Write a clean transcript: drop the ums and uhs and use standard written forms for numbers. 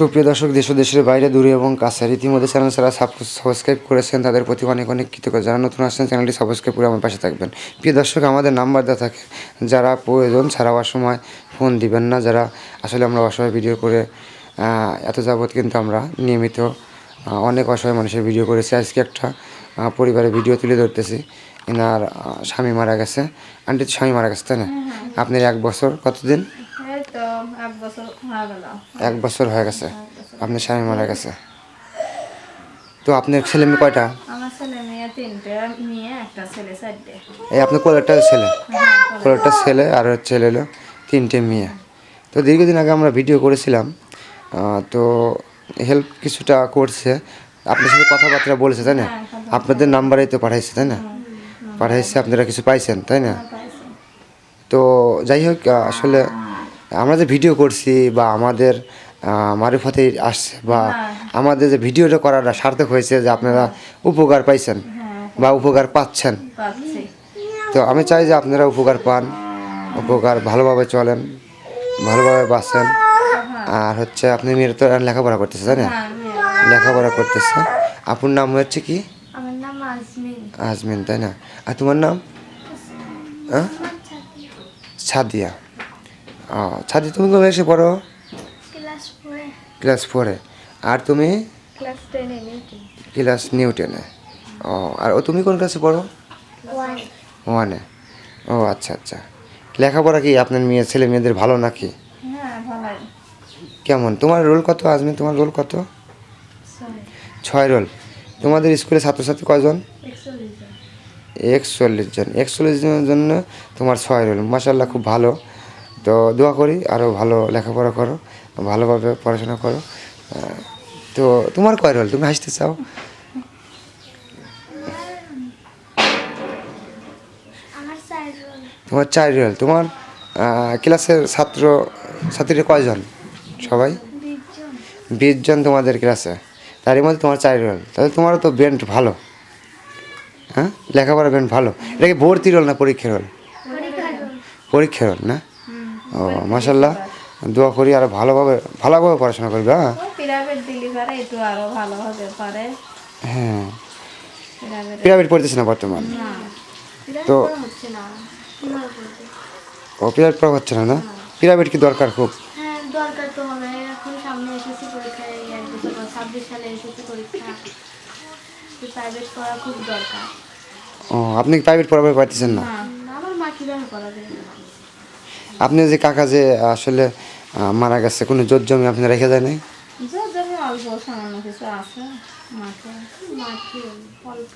সুপ্রিয় দর্শক, দেশ ও দেশের বাইরে, দূরে এবং কাছে ইতিমধ্যে চ্যানেল যারা সাবস্ক্রাইব করেছেন তাদের প্রতি অনেক অনেক কৃতজ্ঞতা। যারা নতুন আসছেন চ্যানেলটি সাবস্ক্রাইব করে আমার পাশে থাকবেন। প্রিয় দর্শক, আমাদের নাম্বার দেওয়া থাকে, যারা প্রয়োজন ছাড়া অসময় ফোন দিবেন না। যারা আসলে আমরা অসময় ভিডিও করে এত যাবৎ কিন্তু আমরা নিয়মিত অনেক অসহায় মানুষের ভিডিও করেছি। আজকে একটা পরিবারের ভিডিও তুলে ধরতেছি। এনার স্বামী মারা গেছে। আন্টি স্বামী মারা গেছে তাই না? আপনার 1 বছর কতদিন? 1 বছর হয়ে গেছে আপনার স্বামী মারা গেছে। তো আপনার ছেলে মেয়ে কয়টা? আমার ছেলে মেয়ে 3টে, মেয়ে একটা ছেলে 4টে। এই আপনার কোলেরটা ছেলে, কোলেরটা ছেলে আর হচ্ছে হলো 3টে মেয়ে। তো দীর্ঘদিন আগে আমরা ভিডিও করেছিলাম, তো হেল্প কিছুটা করছে, আপনার সাথে কথাবার্তা বলেছে তাই না? আপনাদের নাম্বারেই তো পাঠাইছে তাই না? পাঠাইছে, আপনারা কিছু পাইছেন তাই না? তো যাই হোক, আসলে আমরা যে ভিডিও করছি বা আমাদের মারুফতে আসছে বা আমাদের যে ভিডিওটা করাটা সার্থক হয়েছে, যে আপনারা উপকার পাইছেন বা উপকার পাচ্ছেন। তো আমি চাই যে আপনারা উপকার পান, উপকার ভালোভাবে চলেন, ভালোভাবে বাঁচেন। আর হচ্ছে আপনি মেয়ের তো লেখাপড়া করতেছে তাই না? লেখাপড়া করতেছে। আপনার নাম হচ্ছে কি? আমার নাম আজমিন। আজমিন তাই না? আর তোমার নাম? হ্যাঁ, সাদিয়া। সাদি, তুমি কোন ক্লাসে পড়ো? ক্লাস 4-এ। আর তুমি? Class new 10-এ। আর তুমি কোন ক্লাসে পড়ো? 1-এ। ও আচ্ছা আচ্ছা। লেখাপড়া কি আপনার ছেলে মেয়েদের ভালো নাকি? কেমন? তোমার রোল কত আজমিন? তোমার রোল কত? 6 রোল। তোমাদের স্কুলে ছাত্রছাত্রী কয়জন? 41 জন। 41 জনের জন্য তোমার 6 রোল। মাশাআল্লাহ, খুব ভালো। তো দোয়া করি আরও ভালো লেখাপড়া করো, ভালোভাবে পড়াশোনা করো। তো তোমার কয় রোল? তুমি হাসতে চাও? তোমার 4 রোল। তোমার ক্লাসের ছাত্রীরা কয়জন? সবাই 20 জন তোমাদের ক্লাসে। তার মধ্যে তোমার 4 রোল। তাহলে তোমারও তো ব্রেন্ড ভালো। হ্যাঁ, লেখাপড়া ব্রেন্ড ভালো। এটা কি ভর্তি রোল না পরীক্ষার রোল? পরীক্ষার রোল না? ও মাশাআল্লাহ, দোয়া করি আরো ভালোভাবে পড়াশোনা করবে। হ্যাঁ, প্রাইভেট পড়তেছে না বর্তমান? তো প্রাইভেট পড়া হচ্ছে না? প্রাইভেট কি দরকার খুব? দরকার তো হবে, এখন সামনে এসএসসি পরীক্ষা, 1 বছর পর 26 সালে এসএসসি পরীক্ষা, তো প্রাইভেট পড়া খুব দরকার। আপনি প্রাইভেট পড়াতে পারতেছেন না? আমার মা কিভাবে পড়াবে? আপনি যে কাকা যে আসলে মারা গেছে, কোনো জোর জমি আপনি রেখে দেয় নাই? জমি অল্প সামান্য কিছু আছে, মাকে অল্প।